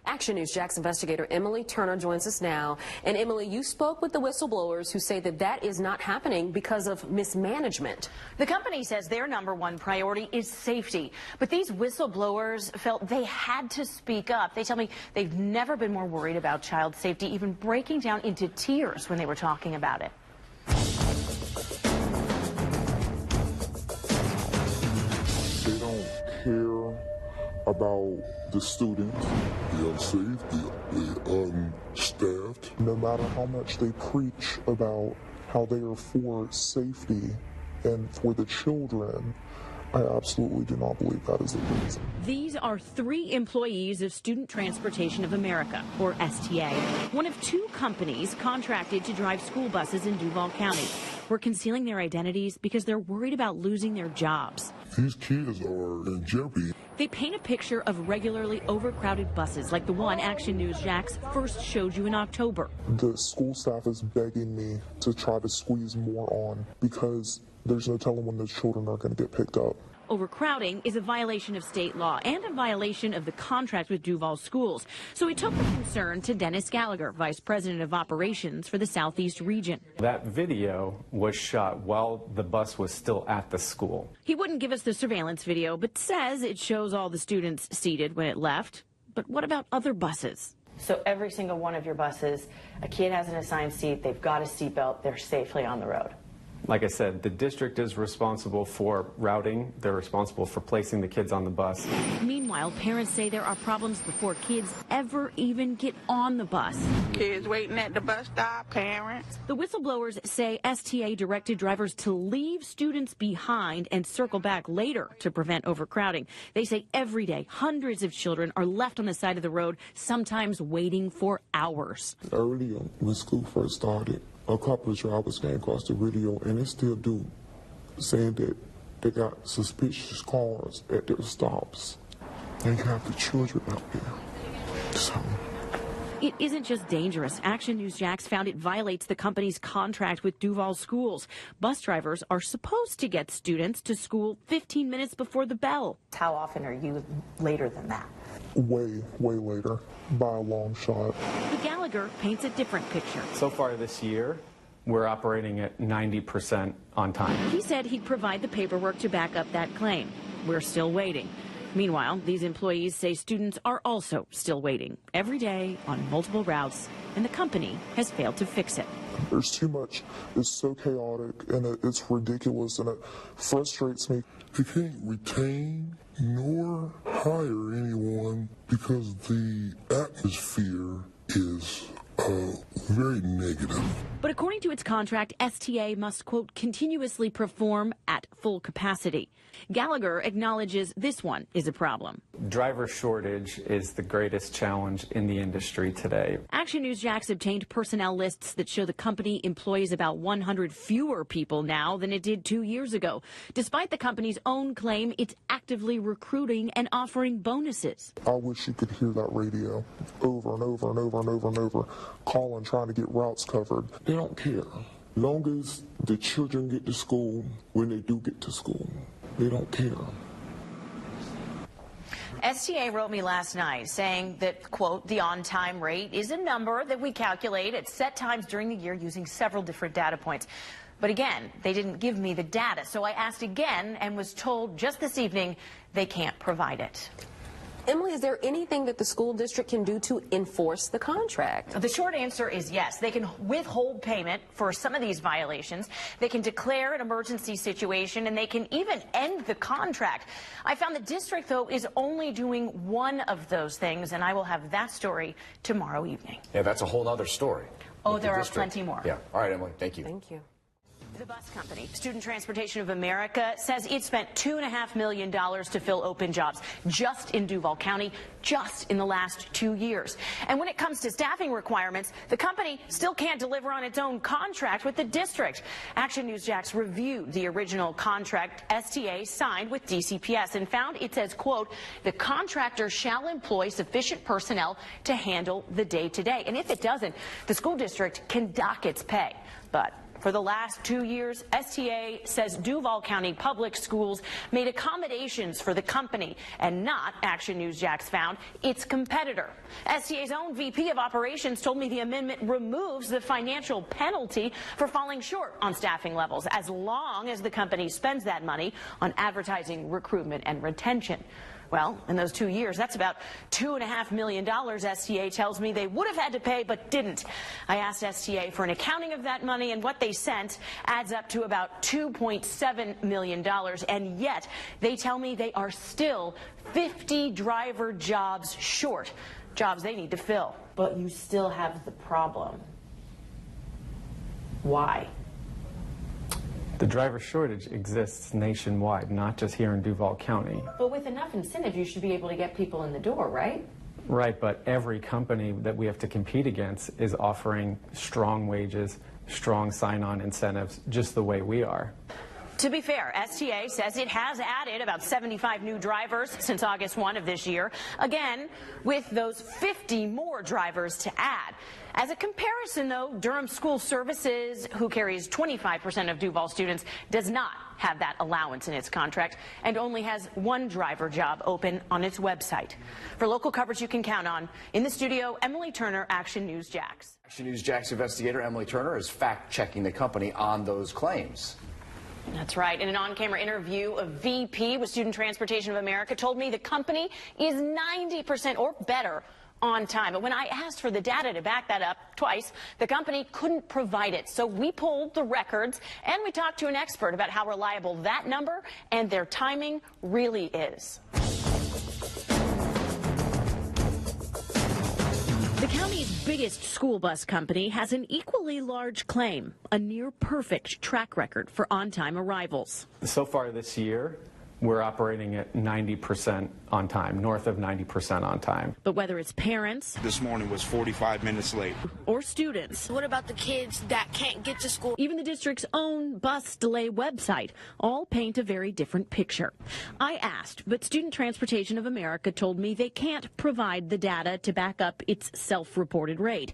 Action News Jax investigator Emily Turner joins us now. And Emily, you spoke with the whistleblowers who say that is not happening because of mismanagement. The company says their #1 priority is safety. But these whistleblowers felt they had to speak up. They tell me they've never been more worried about child safety, even breaking down into tears when they were talking about it. They don't care about the students, the unsafe, the unstaffed. No matter how much they preach about how they are for safety and for the children, I absolutely do not believe that is the reason. These are 3 employees of Student Transportation of America, or STA, one of 2 companies contracted to drive school buses in Duval County. We're concealing their identities because they're worried about losing their jobs. These kids are in jeopardy. They paint a picture of regularly overcrowded buses like the one Action News Jax first showed you in October. The school staff is begging me to try to squeeze more on because there's no telling when those children are going to get picked up. Overcrowding is a violation of state law and a violation of the contract with Duval Schools. So we took the concern to Dennis Gallagher, Vice President of Operations for the Southeast region. That video was shot while the bus was still at the school. He wouldn't give us the surveillance video, but says it shows all the students seated when it left. But what about other buses? So every single one of your buses, a kid has an assigned seat, they've got a seatbelt, they're safely on the road. Like I said, the district is responsible for routing. They're responsible for placing the kids on the bus. Meanwhile, parents say there are problems before kids ever even get on the bus. Kids waiting at the bus stop, parents. The whistleblowers say STA directed drivers to leave students behind and circle back later to prevent overcrowding. They say every day, hundreds of children are left on the side of the road, sometimes waiting for hours. Earlier, when school first started, a couple of drivers came across the video, and they still do, saying that they got suspicious cars at their stops. They have the children out there. So it isn't just dangerous. Action News Jax found it violates the company's contract with Duval Schools. Bus drivers are supposed to get students to school 15 minutes before the bell. How often are you later than that? Way later, by a long shot. But Gallagher paints a different picture. So far this year, we're operating at 90% on time. He said he'd provide the paperwork to back up that claim. We're still waiting. Meanwhile, these employees say students are also still waiting every day on multiple routes, and the company has failed to fix it. There's too much. It's so chaotic, and it's ridiculous, and it frustrates me. They can't retain nor hire anyone because the atmosphere is very negative. But according to its contract, STA must, quote, continuously perform at full capacity. Gallagher acknowledges this one is a problem. Driver shortage is the greatest challenge in the industry today. Action News Jax obtained personnel lists that show the company employs about 100 fewer people now than it did 2 years ago. Despite the company's own claim, it's actively recruiting and offering bonuses. I wish you could hear that radio over and over and over and over and over, calling, trying to get routes covered. They don't care. Long as the children get to school, when they do get to school, they don't care. STA wrote me last night saying that, quote, the on-time rate is a number that we calculate at set times during the year using several different data points. But again, they didn't give me the data, so I asked again and was told just this evening they can't provide it. Emily, is there anything that the school district can do to enforce the contract? The short answer is yes. They can withhold payment for some of these violations. They can declare an emergency situation, and they can even end the contract. I found the district, though, is only doing one of those things, and I will have that story tomorrow evening. Yeah, that's a whole other story. Oh, there are plenty more. Yeah. All right, Emily. Thank you. Thank you. The bus company, Student Transportation of America, says it spent $2.5 million to fill open jobs just in Duval County, just in the last 2 years. And when it comes to staffing requirements, the company still can't deliver on its own contract with the district. Action News Jax reviewed the original contract STA signed with DCPS and found it says, quote, the contractor shall employ sufficient personnel to handle the day-to-day. And if it doesn't, the school district can dock its pay. But For the last 2 years, STA says Duval County Public Schools made accommodations for the company and not, Action News Jax found, its competitor. STA's own VP of Operations told me the amendment removes the financial penalty for falling short on staffing levels, as long as the company spends that money on advertising, recruitment, and retention. Well, in those 2 years, that's about $2.5 million, STA tells me they would have had to pay but didn't. I asked STA for an accounting of that money, and what they sent adds up to about $2.7 million. And yet, they tell me they are still 50 driver jobs short, jobs they need to fill. But you still have the problem. Why? The driver shortage exists nationwide, not just here in Duval County. But with enough incentive, you should be able to get people in the door, right? Right, but every company that we have to compete against is offering strong wages, strong sign-on incentives, just the way we are. To be fair, STA says it has added about 75 new drivers since August 1 of this year, again, with those 50 more drivers to add. As a comparison, though, Durham School Services, who carries 25% of Duval students, does not have that allowance in its contract and only has one driver job open on its website. For local coverage you can count on, in the studio, Emily Turner, Action News Jax. Action News Jax investigator Emily Turner is fact-checking the company on those claims. That's right. In an on-camera interview, a VP with Student Transportation of America told me the company is 90% or better on time. But when I asked for the data to back that up twice, the company couldn't provide it. So we pulled the records and we talked to an expert about how reliable that number and their timing really is. The county's biggest school bus company has an equally large claim, a near-perfect track record for on-time arrivals. So far this year, we're operating at 90% on time, north of 90% on time. But whether it's parents this morning was 45 minutes late. or students, What about the kids that can't get to school? even the district's own bus delay website, all paint a very different picture. I asked, but Student Transportation of America told me they can't provide the data to back up its self-reported rate.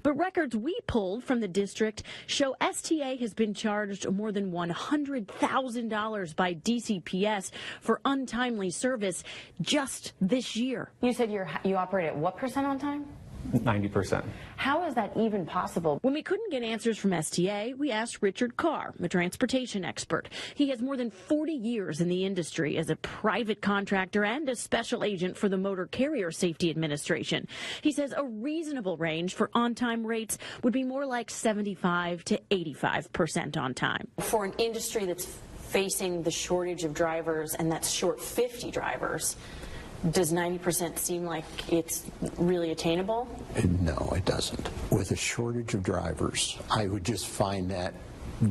But records we pulled from the district show STA has been charged more than $100,000 by DCPS for untimely service just this year. You said you operate at what percent on time? 90%. How is that even possible? When we couldn't get answers from STA, we asked Richard Carr, a transportation expert. He has more than 40 years in the industry as a private contractor and a special agent for the Motor Carrier Safety Administration. He says a reasonable range for on-time rates would be more like 75 to 85% on time. For an industry that's facing the shortage of drivers and that's short 50 drivers, does 90% seem like it's really attainable? No, it doesn't. With a shortage of drivers, I would just find that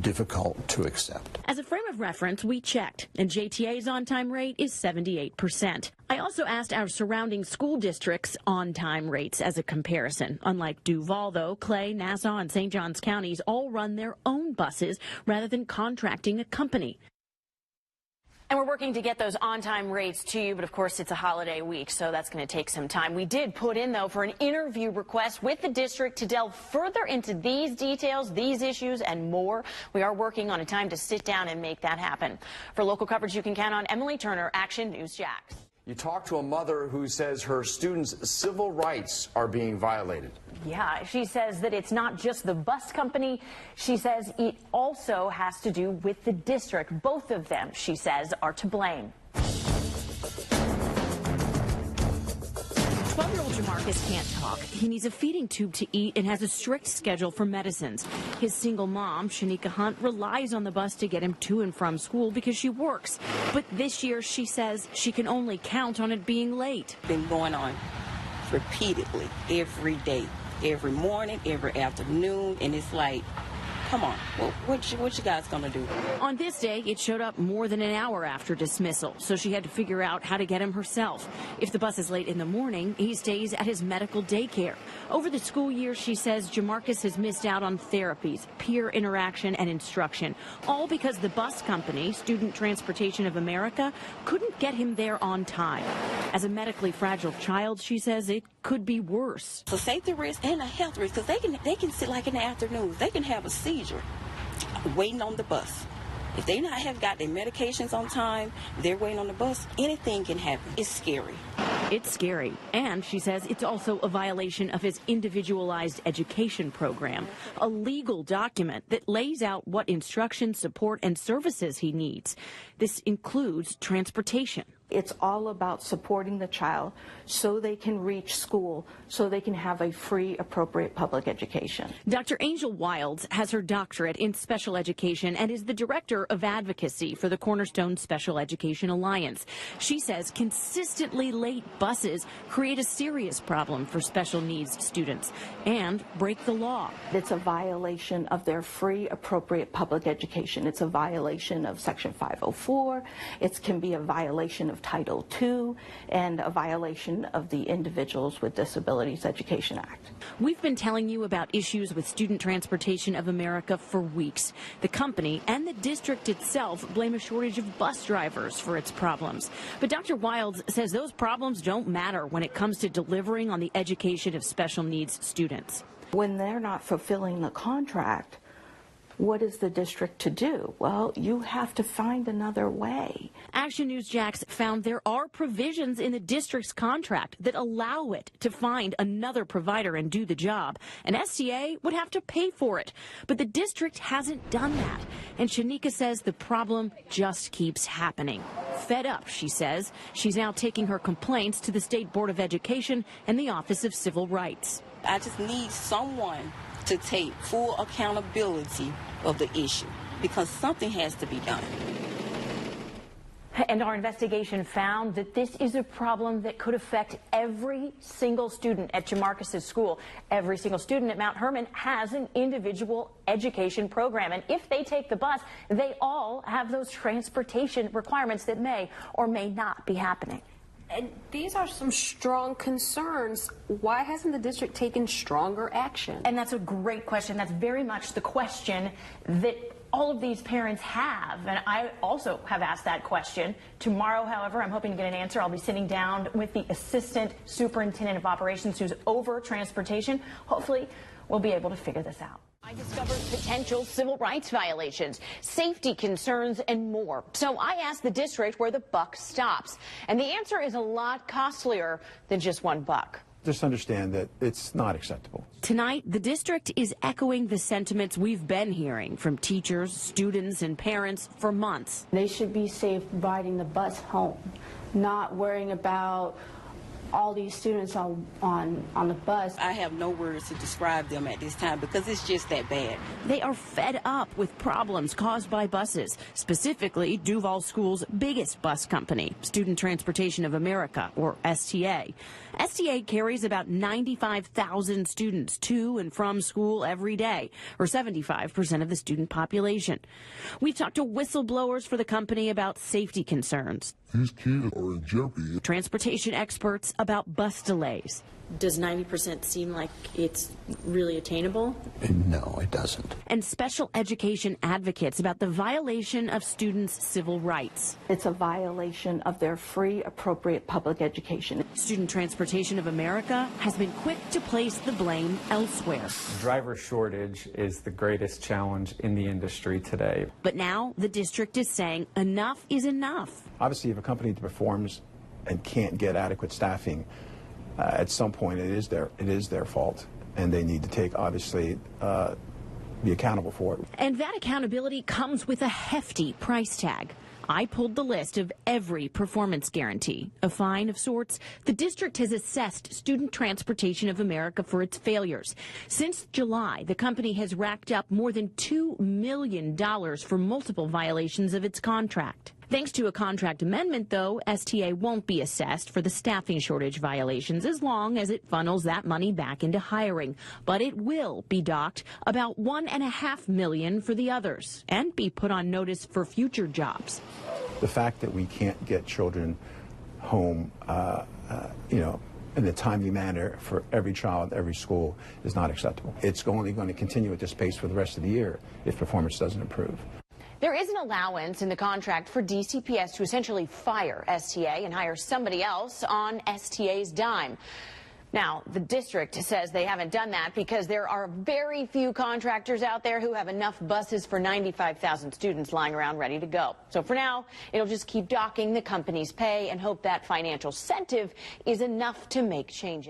difficult to accept. As a frame of reference, we checked, and JTA's on-time rate is 78%. I also asked our surrounding school districts' on-time rates as a comparison. Unlike Duval, though, Clay, Nassau, and St. Johns counties all run their own buses rather than contracting a company. And we're working to get those on-time rates to you, but of course it's a holiday week, so that's going to take some time. We did put in, though, for an interview request with the district to delve further into these details, these issues, and more. We are working on a time to sit down and make that happen. For local coverage you can count on, Emily Turner, Action News Jax. You talked to a mother who says her students' civil rights are being violated. Yeah, she says that it's not just the bus company. She says it also has to do with the district. Both of them, she says, are to blame. 12-year-old Jamarcus can't talk. He needs a feeding tube to eat and has a strict schedule for medicines. His single mom, Shanika Hunt, relies on the bus to get him to and from school because she works. But this year, she says she can only count on it being late. Been going on repeatedly every day, every morning, every afternoon, and it's like, come on, what you guys gonna do? On this day, it showed up more than an hour after dismissal, so she had to figure out how to get him herself. If the bus is late in the morning, he stays at his medical daycare. Over the school year, she says Jamarcus has missed out on therapies, peer interaction, and instruction, all because the bus company, Student Transportation of America, couldn't get him there on time. As a medically fragile child, she says it could be worse. So safety risk and a health risk, because they can sit like in the afternoons, they can have a seizure. waiting on the bus. If they not have got their medications on time, they're waiting on the bus, anything can happen. It's scary. It's scary. And she says it's also a violation of his individualized education program, a legal document that lays out what instruction, support, and services he needs. This includes transportation. It's all about supporting the child so they can reach school, so they can have a free, appropriate public education. Dr. Angel Wilds has her doctorate in special education and is the director of advocacy for the Cornerstone Special Education Alliance. She says consistently late buses create a serious problem for special needs students and break the law. It's a violation of their free, appropriate public education. It's a violation of Section 504. It can be a violation of Title II and a violation of the Individuals with Disabilities Education Act. We've been telling you about issues with Student Transportation of America for weeks. The company and the district itself blame a shortage of bus drivers for its problems. But Dr. Wilds says those problems don't matter when it comes to delivering on the education of special needs students. When they're not fulfilling the contract, what is the district to do? Well, you have to find another way. Action News Jax found there are provisions in the district's contract that allow it to find another provider and do the job. And STA would have to pay for it. But the district hasn't done that. And Shanika says the problem just keeps happening. Fed up, she says. She's now taking her complaints to the State Board of Education and the Office of Civil Rights. I just need someone to take full accountability of the issue because something has to be done. And our investigation found that this is a problem that could affect every single student at Jamarcus's school. Every single student at Mount Hermon has an individual education program. And if they take the bus, they all have those transportation requirements that may or may not be happening. And these are some strong concerns. Why hasn't the district taken stronger action? And that's a great question. That's very much the question that all of these parents have. And I also have asked that question. Tomorrow, however, I'm hoping to get an answer. I'll be sitting down with the Assistant Superintendent of Operations who's over transportation. Hopefully, we'll be able to figure this out. I discovered potential civil rights violations, safety concerns, and more. So I asked the district where the buck stops. And the answer is a lot costlier than just $1. Just understand that it's not acceptable. Tonight, the district is echoing the sentiments we've been hearing from teachers, students, and parents for months. They should be safe riding the bus home, not worrying about all these students on the bus. I have no words to describe them at this time because it's just that bad. They are fed up with problems caused by buses, specifically Duval School's biggest bus company, Student Transportation of America, or STA. STA carries about 95,000 students to and from school every day, or 75% of the student population. We've talked to whistleblowers for the company about safety concerns. These kids are in jeopardy. Transportation experts about bus delays. Does 90% seem like it's really attainable? No, it doesn't. And special education advocates about the violation of students' civil rights. It's a violation of their free, appropriate public education. Student Transportation of America has been quick to place the blame elsewhere. Driver shortage is the greatest challenge in the industry today. But now the district is saying enough is enough. Obviously, if a company performs and can't get adequate staffing, at some point it is their fault, and they need to take, obviously, be accountable for it. And that accountability comes with a hefty price tag. I pulled the list of every performance guarantee, a fine of sorts. The district has assessed Student Transportation of America for its failures. Since July, the company has racked up more than $2 million for multiple violations of its contract. Thanks to a contract amendment, though, STA won't be assessed for the staffing shortage violations as long as it funnels that money back into hiring. But it will be docked about $1.5 million for the others and be put on notice for future jobs. The fact that we can't get children home, in a timely manner for every child, every school is not acceptable. It's only going to continue at this pace for the rest of the year if performance doesn't improve. There is an allowance in the contract for DCPS to essentially fire STA and hire somebody else on STA's dime. Now, the district says they haven't done that because there are very few contractors out there who have enough buses for 95,000 students lying around ready to go. So for now, it'll just keep docking the company's pay and hope that financial incentive is enough to make changes.